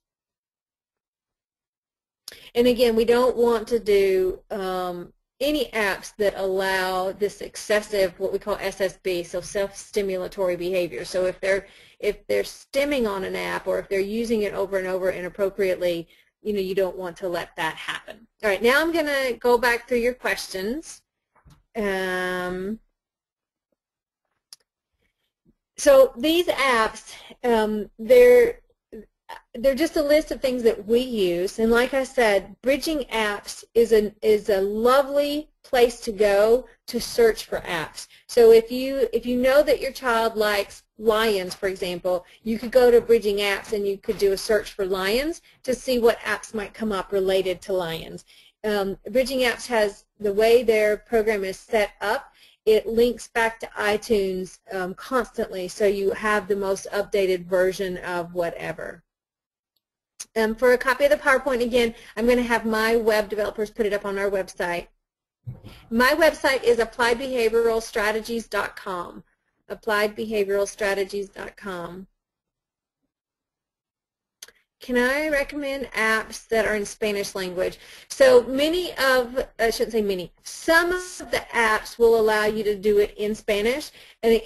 And again, we don't want to do any apps that allow this excessive, what we call SSB, so self-stimulatory behavior. So if they're stimming on an app or if they're using it over and over inappropriately, you don't want to let that happen. All right, now I'm going to go back through your questions. So these apps, they're just a list of things that we use, and like I said, Bridging Apps is a lovely place to go to search for apps. So if you know that your child likes lions, for example, you could go to Bridging Apps and you could do a search for lions to see what apps might come up related to lions. Bridging Apps has, the way their program is set up, it links back to iTunes constantly, so you have the most updated version of whatever. For a copy of the PowerPoint, again, I'm going to have my web developers put it up on our website. My website is appliedbehavioralstrategies.com. appliedbehavioralstrategies.com. Can I recommend apps that are in Spanish language? So many of, I shouldn't say many, some of the apps will allow you to do it in Spanish, and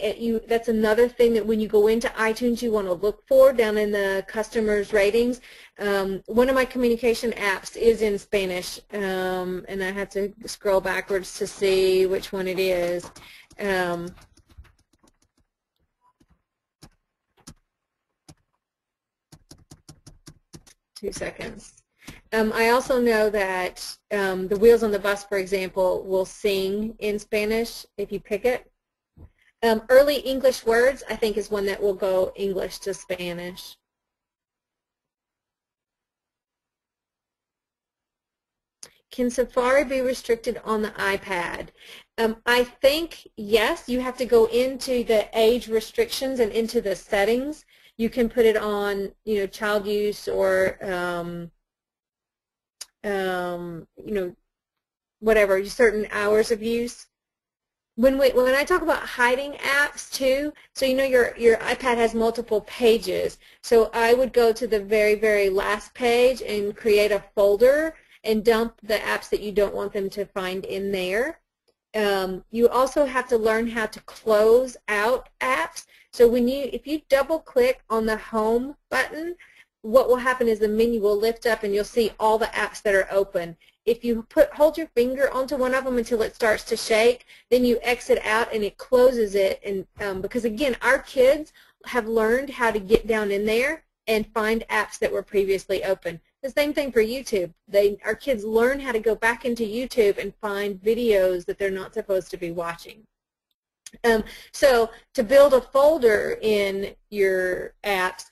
that's another thing that when you go into iTunes you want to look for down in the customers ratings. One of my communication apps is in Spanish, and I have to scroll backwards to see which one it is. 2 seconds. I also know that the Wheels on the Bus, for example, will sing in Spanish if you pick it. Early English Words, I think, is one that will go English to Spanish. Can Safari be restricted on the iPad? I think, yes, you have to go into the age restrictions and into the settings. You can put it on, child use or, whatever, certain hours of use. When I talk about hiding apps too, so your iPad has multiple pages. So I would go to the very, very last page and create a folder and dump the apps that you don't want them to find in there. You also have to learn how to close out apps. So if you double click on the home button, what will happen is the menu will lift up and you'll see all the apps that are open. If you hold your finger onto one of them until it starts to shake, then you exit out and it closes it. And because again, our kids have learned how to get down in there and find apps that were previously open. The same thing for YouTube. Our kids learn how to go back into YouTube and find videos that they're not supposed to be watching. So to build a folder in your apps,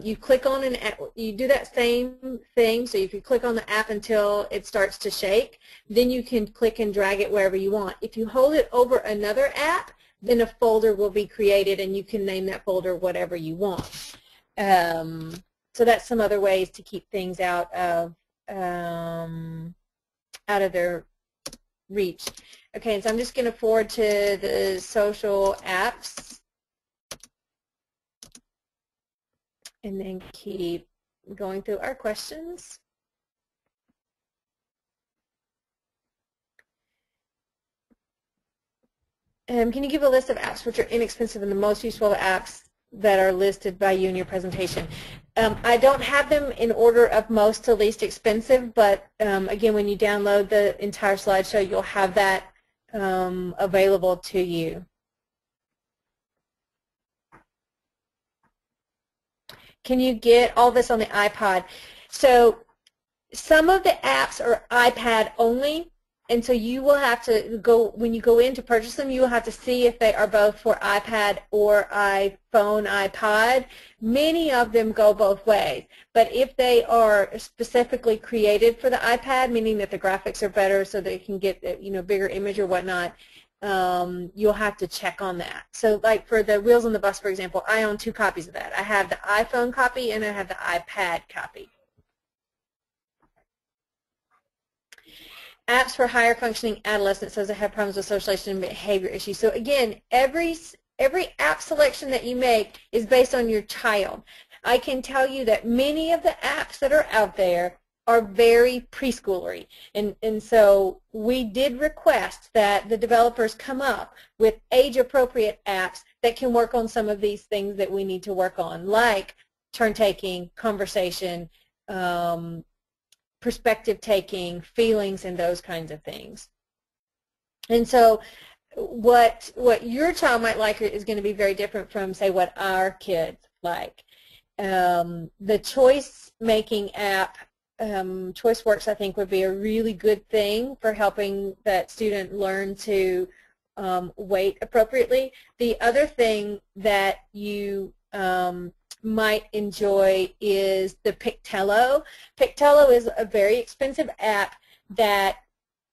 you click on an app, you do that same thing. So if you click on the app until it starts to shake, then you can click and drag it wherever you want. If you hold it over another app, then a folder will be created and you can name that folder whatever you want. So that's some other ways to keep things out of their reach. Okay, so I'm just going to forward to the social apps and then keep going through our questions. Can you give a list of apps which are inexpensive and the most useful apps that are listed by you in your presentation? I don't have them in order of most to least expensive, but again, when you download the entire slideshow, you'll have that available to you. Can you get all this on the iPod? So some of the apps are iPad only, and so you will have to go, when you go in to purchase them, you will have to see if they are both for iPad or iPhone, iPod. Many of them go both ways, but if they are specifically created for the iPad, meaning that the graphics are better so they can get bigger image or whatnot, you'll have to check on that. So like for the Wheels on the Bus, for example, I own 2 copies of that. I have the iPhone copy and I have the iPad copy. Apps for higher functioning adolescents, those that have problems with socialization and behavior issues. So again, every app selection that you make is based on your child. I can tell you that many of the apps that are out there are very preschoolery, and so we did request that the developers come up with age-appropriate apps that can work on some of these things that we need to work on, like turn-taking, conversation, perspective taking, feelings, and those kinds of things. And so what your child might like is going to be very different from, say, what our kids like. The choice-making app, ChoiceWorks, I think, would be a really good thing for helping that student learn to weight appropriately. The other thing that you might enjoy is the Pictello. Pictello is a very expensive app that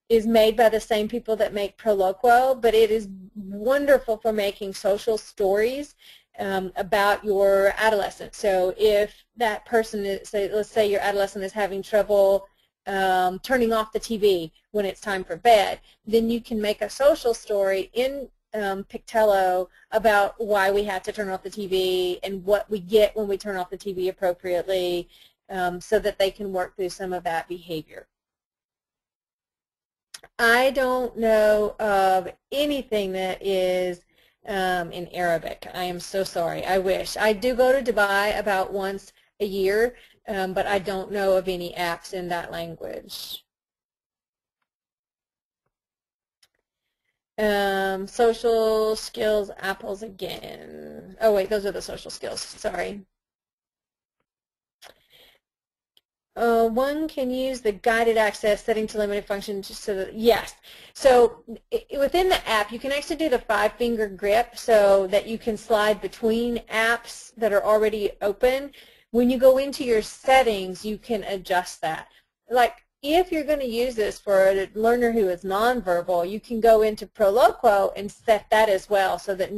is made by the same people that make Proloquo, but it is wonderful for making social stories about your adolescent. So if that person is, let's say your adolescent is having trouble turning off the TV when it's time for bed, then you can make a social story in Pictello about why we have to turn off the TV and what we get when we turn off the TV appropriately, so that they can work through some of that behavior. I don't know of anything that is in Arabic. I am so sorry. I wish. I do go to Dubai about once a year, but I don't know of any apps in that language. Social skills, apples again. Oh wait, those are the social skills. Sorry. One can use the guided access setting to limited function just so that, yes. So within the app, you can actually do the 5-finger grip so that you can slide between apps that are already open. When you go into your settings, you can adjust that. Like if you're going to use this for a learner who is nonverbal, you can go into Proloquo and set that as well so that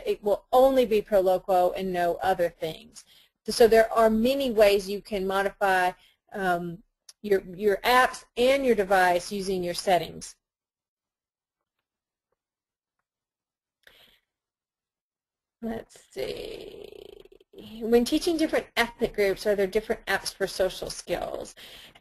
it will only be Proloquo and no other things. So there are many ways you can modify your apps and your device using your settings. Let's see. When teaching different ethnic groups, are there different apps for social skills?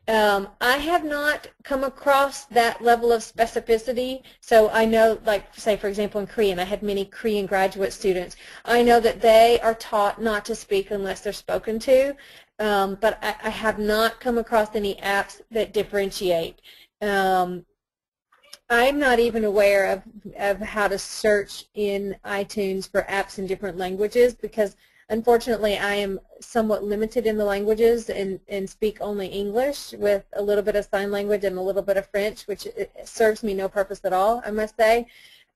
I have not come across that level of specificity. So I know, like, say, for example, in Korean, I had many Korean graduate students. I know that they are taught not to speak unless they're spoken to, but I have not come across any apps that differentiate. I'm not even aware of how to search in iTunes for apps in different languages because unfortunately I am somewhat limited in the languages and speak only English with a little bit of sign language and a little bit of French, which serves me no purpose at all, I must say.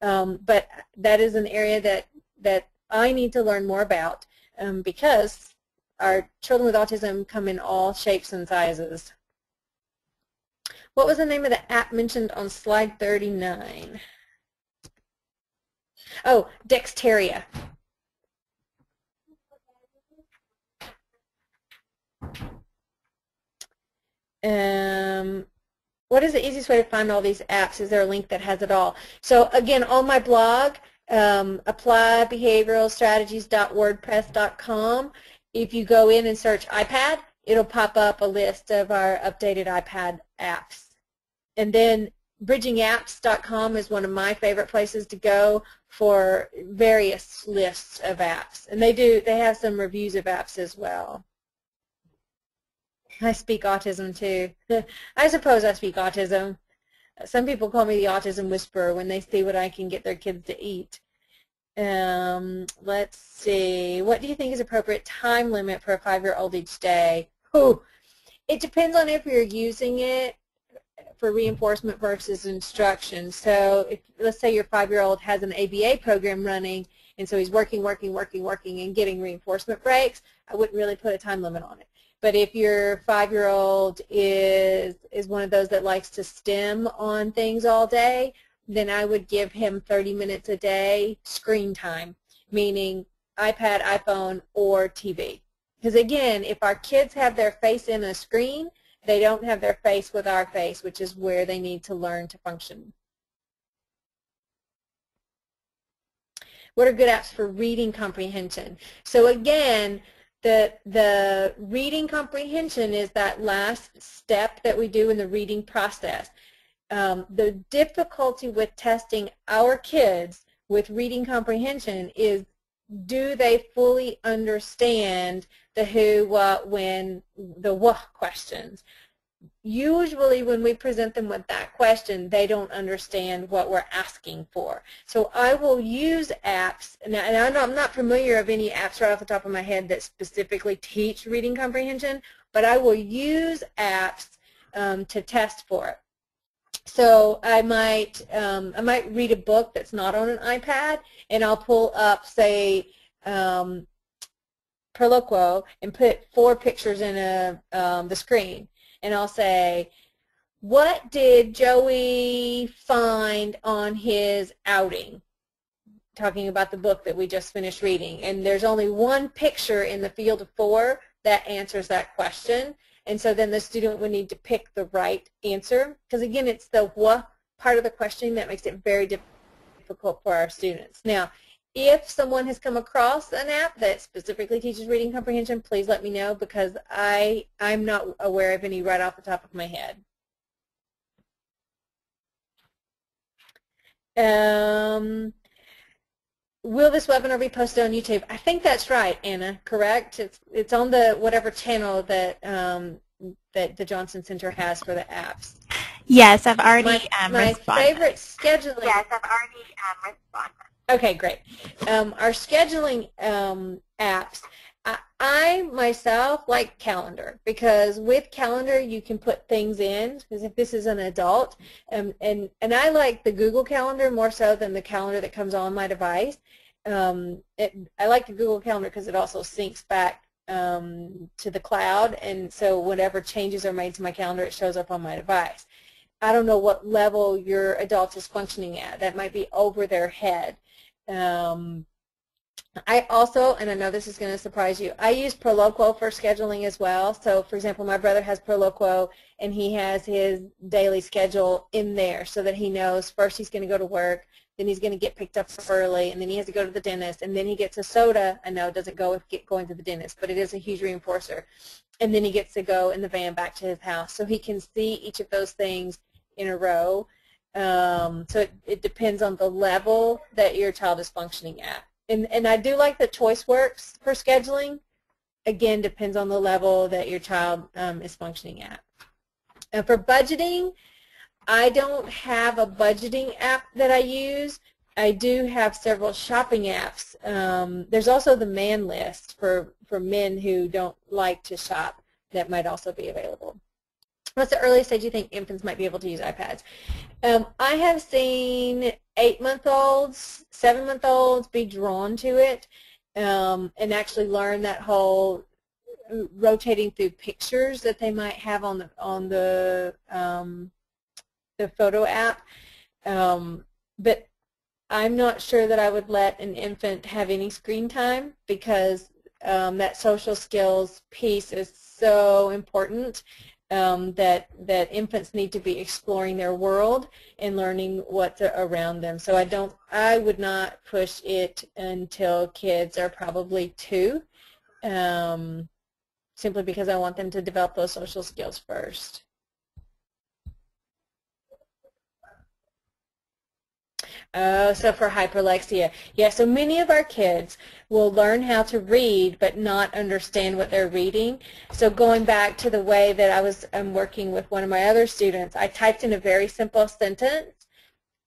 But that is an area that I need to learn more about because our children with autism come in all shapes and sizes. What was the name of the app mentioned on slide 39? Oh, Dexteria. What is the easiest way to find all these apps? Is there a link that has it all? So again, on my blog, applybehavioralstrategies.wordpress.com, if you go in and search iPad, it'll pop up a list of our updated iPad apps. And then bridgingapps.com is one of my favorite places to go for various lists of apps. And they have some reviews of apps as well. I speak autism too. I suppose I speak autism. Some people call me the autism whisperer when they see what I can get their kids to eat. Let's see. What do you think is appropriate time limit for a 5-year-old each day? Ooh, it depends on if you're using it for reinforcement versus instruction. So if, let's say your 5-year-old has an ABA program running, and so he's working, and getting reinforcement breaks, I wouldn't really put a time limit on it. But if your 5-year-old is one of those that likes to stem on things all day, then I would give him 30 minutes a day screen time, meaning iPad, iPhone, or TV. Because again, if our kids have their face in a screen, they don't have their face with our face, which is where they need to learn to function. What are good apps for reading comprehension? So again, the reading comprehension is that last step that we do in the reading process. The difficulty with testing our kids with reading comprehension is, do they fully understand the who, what, when, the what questions? usually when we present them with that question, they don't understand what we're asking for. So I will use apps, and I'm not familiar of any apps right off the top of my head that specifically teach reading comprehension, but I will use apps to test for it. So I might read a book that's not on an iPad, and I'll pull up, say, Perloquo, and put 4 pictures in the screen. And I'll say, what did Joey find on his outing? Talking about the book that we just finished reading. And there's only 1 picture in the field of 4 that answers that question. And so then the student would need to pick the right answer. Because again, it's the what part of the question that makes it very difficult for our students. Now, if someone has come across an app that specifically teaches reading comprehension, please let me know, because I'm not aware of any right off the top of my head. Will this webinar be posted on YouTube? I think that's right, Anna, correct? It's on the whatever channel that that the Johnson Center has for the apps. Yes, I've already my responded. favorite scheduling. Yes, I've already responded. Okay, great. Our scheduling apps, I myself like Calendar, because with Calendar you can put things in, because if this is an adult, and I like the Google Calendar more so than the calendar that comes on my device. I like the Google Calendar because it also syncs back to the cloud, and so whatever changes are made to my calendar, it shows up on my device. I don't know what level your adult is functioning at. That might be over their head. I also, and I know this is going to surprise you, I use Perloquo for scheduling as well. So, for example, my brother has Perloquo, and he has his daily schedule in there so that he knows first he's going to go to work, then he's going to get picked up early, and then he has to go to the dentist, and then he gets a soda. I know it doesn't go with going to the dentist, but it is a huge reinforcer. And then he gets to go in the van back to his house. So he can see each of those things in a row. So it depends on the level that your child is functioning at. And I do like the ChoiceWorks for scheduling. Again, depends on the level that your child is functioning at. And for budgeting, I don't have a budgeting app that I use. I do have several shopping apps. There's also the man list for men who don't like to shop that might also be available. What's the earliest age you think infants might be able to use iPads? I have seen 8-month-olds, 7-month-olds be drawn to it and actually learn that whole rotating through pictures that they might have on the photo app. But I'm not sure that I would let an infant have any screen time, because that social skills piece is so important. That infants need to be exploring their world and learning what's around them. So I would not push it until kids are probably 2, simply because I want them to develop those social skills first. So for hyperlexia, yeah, so many of our kids will learn how to read but not understand what they're reading. So going back to the way that I'm working with one of my other students, I typed in a very simple sentence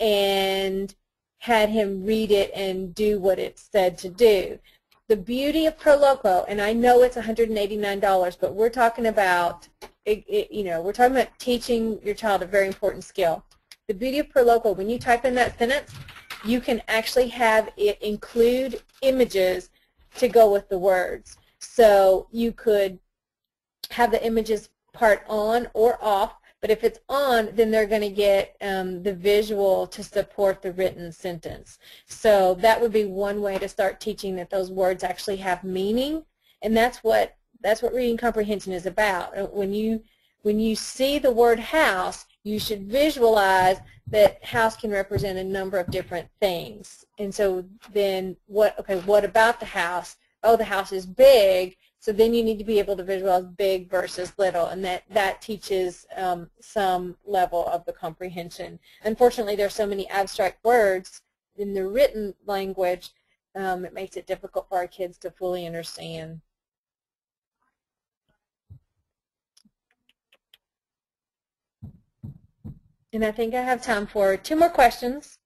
and had him read it and do what it said to do. The beauty of Perloquo, and I know it's $189, but we're talking about, we're talking about teaching your child a very important skill. The beauty of Perloquo, when you type in that sentence, you can actually have it include images to go with the words. So you could have the images part on or off, but if it's on, then they're going to get the visual to support the written sentence. So that would be one way to start teaching that those words actually have meaning, and that's what reading comprehension is about. When you see the word house, you should visualize that house can represent a number of different things. And so then what about the house? Oh, the house is big, so then you need to be able to visualize big versus little, and that teaches some level of the comprehension. Unfortunately, there are so many abstract words in the written language, it makes it difficult for our kids to fully understand. And I think I have time for 2 more questions.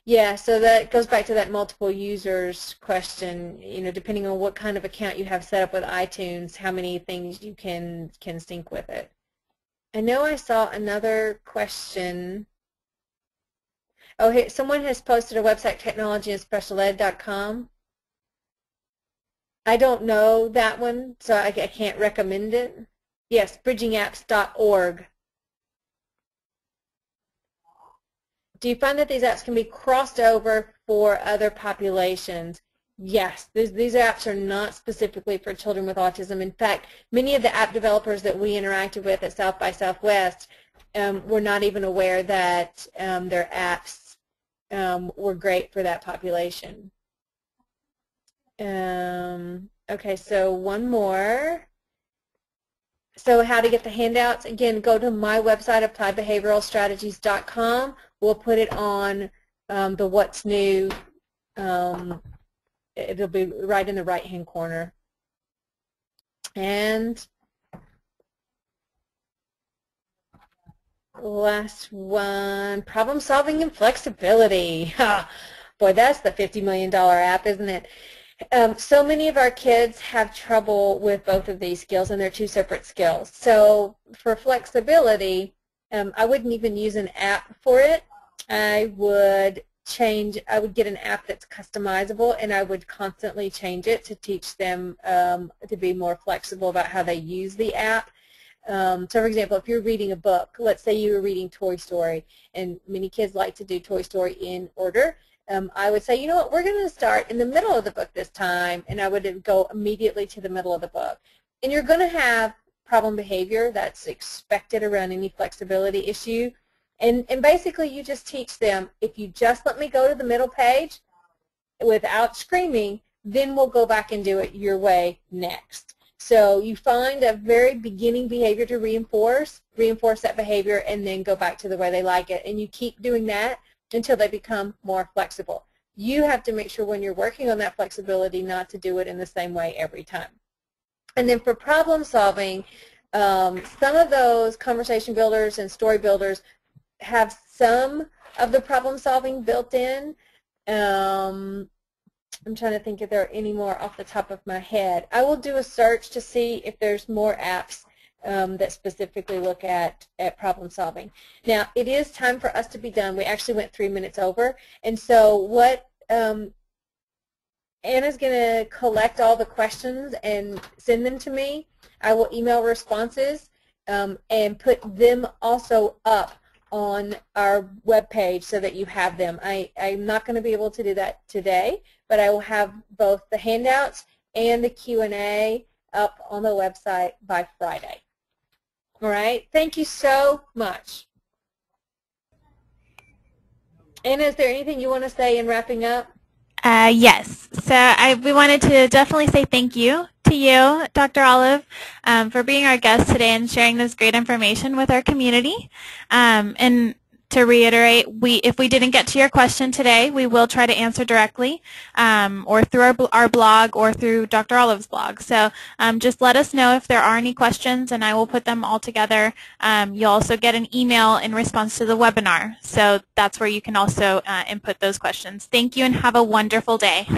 Yeah, so that goes back to that multiple users question. You know, depending on what kind of account you have set up with iTunes, how many things you can sync with it. I know I saw another question. Oh, here, someone has posted a website, technologyandspecialed.com. I don't know that one, so I can't recommend it. Yes, bridgingapps.org. Do you find that these apps can be crossed over for other populations? Yes, these apps are not specifically for children with autism. In fact, many of the app developers that we interacted with at South by Southwest were not even aware that their apps were great for that population. Okay, so one more. So how to get the handouts? Again, go to my website, appliedbehavioralstrategies.com. We'll put it on the What's New. It'll be right in the right-hand corner. And last one, problem solving and flexibility. Boy, that's the $50 million app, isn't it? So many of our kids have trouble with both of these skills, and they're 2 separate skills. So for flexibility, I wouldn't even use an app for it. I would get an app that's customizable, and I would constantly change it to teach them to be more flexible about how they use the app. So for example, if you're reading a book, let's say you were reading Toy Story, and many kids like to do Toy Story in order. I would say, you know what, we're going to start in the middle of the book this time, and I would go immediately to the middle of the book. And you're going to have problem behavior that's expected around any flexibility issue. And basically you just teach them, if you just let me go to the middle page without screaming, then we'll go back and do it your way next. So you find a very beginning behavior to reinforce that behavior, and then go back to the way they like it. And you keep doing that until they become more flexible. You have to make sure when you're working on that flexibility not to do it in the same way every time. And then for problem solving, some of those conversation builders and story builders have some of the problem solving built in. I'm trying to think if there are any more off the top of my head. I will do a search to see if there's more apps that specifically look at problem solving. Now, it is time for us to be done. We actually went 3 minutes over. And so what Anna's going to collect all the questions and send them to me. I will email responses and put them also up on our webpage so that you have them. I'm not going to be able to do that today, but I will have both the handouts and the Q&A up on the website by Friday. All right, thank you so much. Anna, is there anything you want to say in wrapping up? Yes. So we wanted to definitely say thank you to you, Dr. Olive, for being our guest today and sharing this great information with our community. And to reiterate, if we didn't get to your question today, we will try to answer directly, or through our blog or through Dr. Olive's blog. So just let us know if there are any questions, and I will put them all together. You'll also get an email in response to the webinar. So that's where you can also input those questions. Thank you, and have a wonderful day.